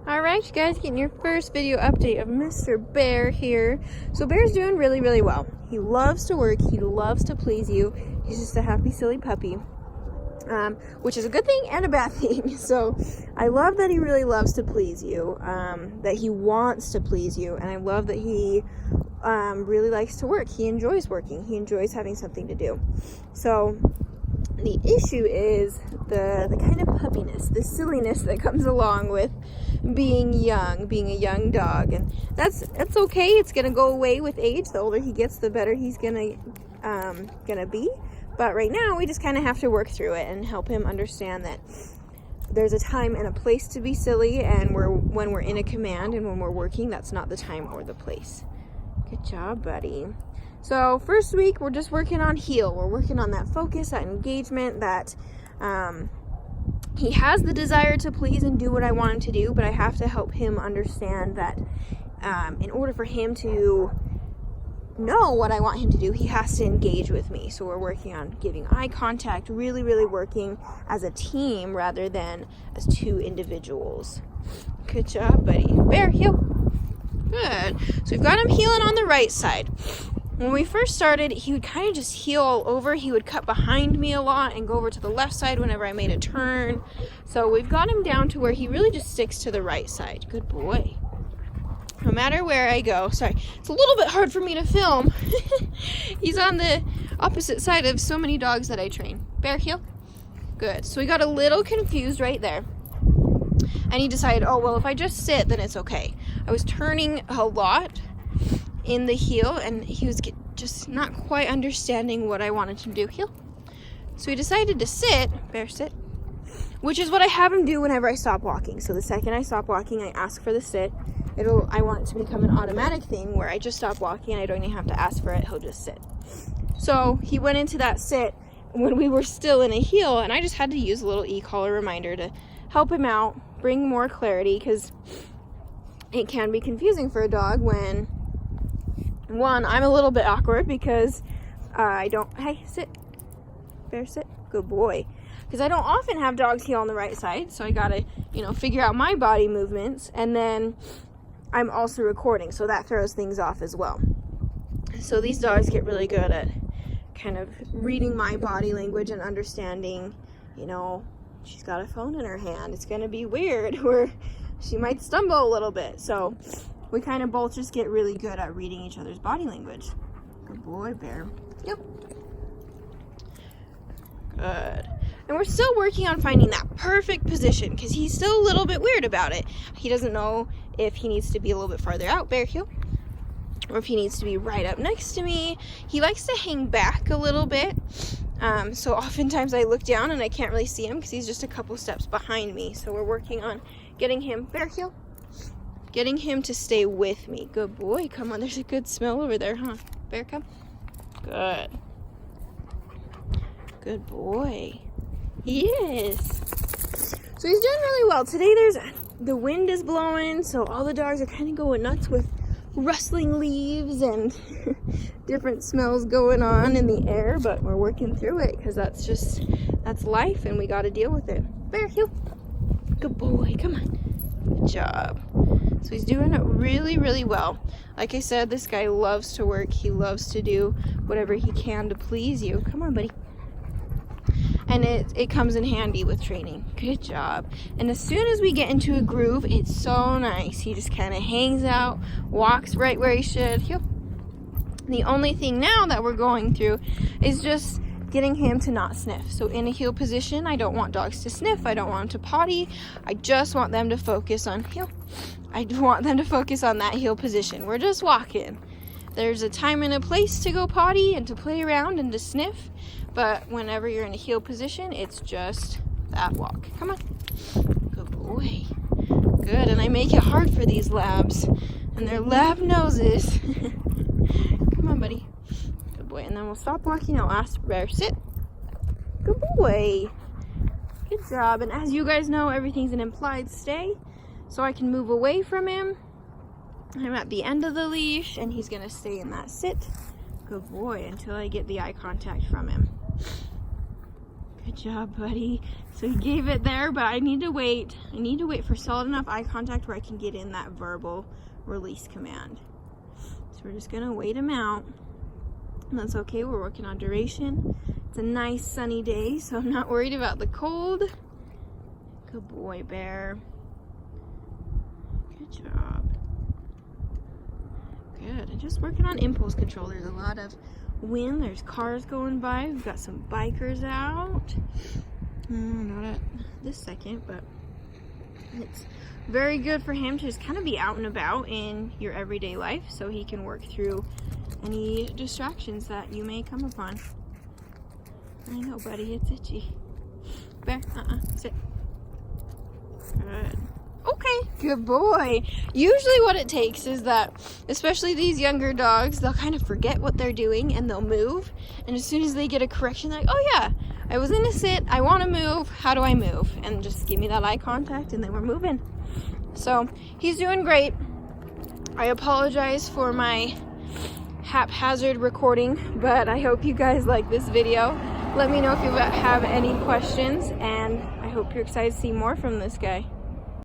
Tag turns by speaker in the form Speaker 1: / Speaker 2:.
Speaker 1: Alright, you guys, getting your first video update of Mr. Bear here. So Bear's doing really, really well. He loves to work. He loves to please you. He's just a happy, silly puppy, which is a good thing and a bad thing. So I love that he really loves to please you, that he wants to please you, and I love that he really likes to work. He enjoys working. He enjoys having something to do. So the issue is the kind of puppiness, the silliness that comes along with being a young dog, and that's okay. It's gonna go away with age. The older he gets, the better he's gonna be. But right now, we just kind of have to work through it and help him understand that there's a time and a place to be silly, and when we're in a command and when we're working, that's not the time or the place. Good job, buddy. So first week, we're just working on heel. We're working on that focus, that engagement, that he has the desire to please and do what I want him to do, but I have to help him understand that in order for him to know what I want him to do, he has to engage with me. So we're working on giving eye contact, really, really working as a team rather than as two individuals. Good job, buddy. Bear, heel. Good. So we've got him heeling on the right side. When we first started, he would kind of just heel all over. He would cut behind me a lot and go over to the left side whenever I made a turn. So we've got him down to where he really just sticks to the right side. Good boy. No matter where I go. Sorry, it's a little bit hard for me to film. He's on the opposite side of so many dogs that I train. Bear, heel. Good. So we got a little confused right there. And he decided, oh, well, if I just sit, then it's okay. I was turning a lot in the heel, and he was just not quite understanding what I wanted him to do. Heel. So he decided to sit. Bear, sit. Which is what I have him do whenever I stop walking. So the second I stop walking, I ask for the sit. I want it to become an automatic thing where I just stop walking and I don't even have to ask for it. He'll just sit. So he went into that sit when we were still in a heel, and I just had to use a little e-collar reminder to help him out, bring more clarity, because it can be confusing for a dog when, one, I'm a little bit awkward because I don't, hey, sit, Bear, sit, good boy. Because I don't often have dogs heel on the right side, so I gotta, figure out my body movements, and then I'm also recording, so that throws things off as well. So these dogs get really good at kind of reading my body language and understanding, she's got a phone in her hand. It's gonna be weird where she might stumble a little bit. So we kind of both just get really good at reading each other's body language. Good boy, Bear. Yep. Good. And we're still working on finding that perfect position because he's still a little bit weird about it. He doesn't know if he needs to be a little bit farther out, Bear, heel, or if he needs to be right up next to me. He likes to hang back a little bit. So oftentimes I look down and I can't really see him because he's just a couple steps behind me. So we're working on getting him, Bear, heel, getting him to stay with me. Good boy. Come on, there's a good smell over there, huh? Bear, come. Good. Good boy. He is. So he's doing really well. Today the wind is blowing, so all the dogs are kind of going nuts with rustling leaves and different smells going on in the air, but we're working through it because that's life and we got to deal with it. Bear, heel. Good boy. Come on. Good job. So he's doing it really, really well. Like I said, this guy loves to work. He loves to do whatever he can to please you. Come on, buddy. And it comes in handy with training. Good job. And as soon as we get into a groove, it's so nice. He just kind of hangs out, walks right where he should. Heel. The only thing now that we're going through is just getting him to not sniff. So in a heel position, I don't want dogs to sniff. I don't want them to potty. I just want them to focus on heel. I want them to focus on that heel position. We're just walking. There's a time and a place to go potty and to play around and to sniff. But whenever you're in a heel position, it's just that walk. Come on. Good boy. Good. And I make it hard for these labs and their lab noses. Come on, buddy. Good boy. And then we'll stop walking. I'll ask Bear, sit. Good boy. Good job. And as you guys know, everything's an implied stay. So I can move away from him. I'm at the end of the leash and he's going to stay in that sit. Good boy, until I get the eye contact from him. Good job, buddy. So he gave it there, but I need to wait. I need to wait for solid enough eye contact where I can get in that verbal release command. So we're just gonna wait him out. And that's okay, we're working on duration. It's a nice sunny day, so I'm not worried about the cold. Good boy, Bear. Good job. Good, and just working on impulse control. There's a lot of wind, there's cars going by. We've got some bikers out. Not at this second, but it's very good for him to just kind of be out and about in your everyday life so he can work through any distractions that you may come upon. I know, buddy, it's itchy. Bear, sit. Good. Okay, good boy. Usually what it takes is that, especially these younger dogs, they'll kind of forget what they're doing and they'll move. And as soon as they get a correction, they're like, oh yeah, I was in a sit, I want to move, how do I move? And just give me that eye contact and then we're moving. So he's doing great. I apologize for my haphazard recording, but I hope you guys like this video. Let me know if you have any questions, and I hope you're excited to see more from this guy.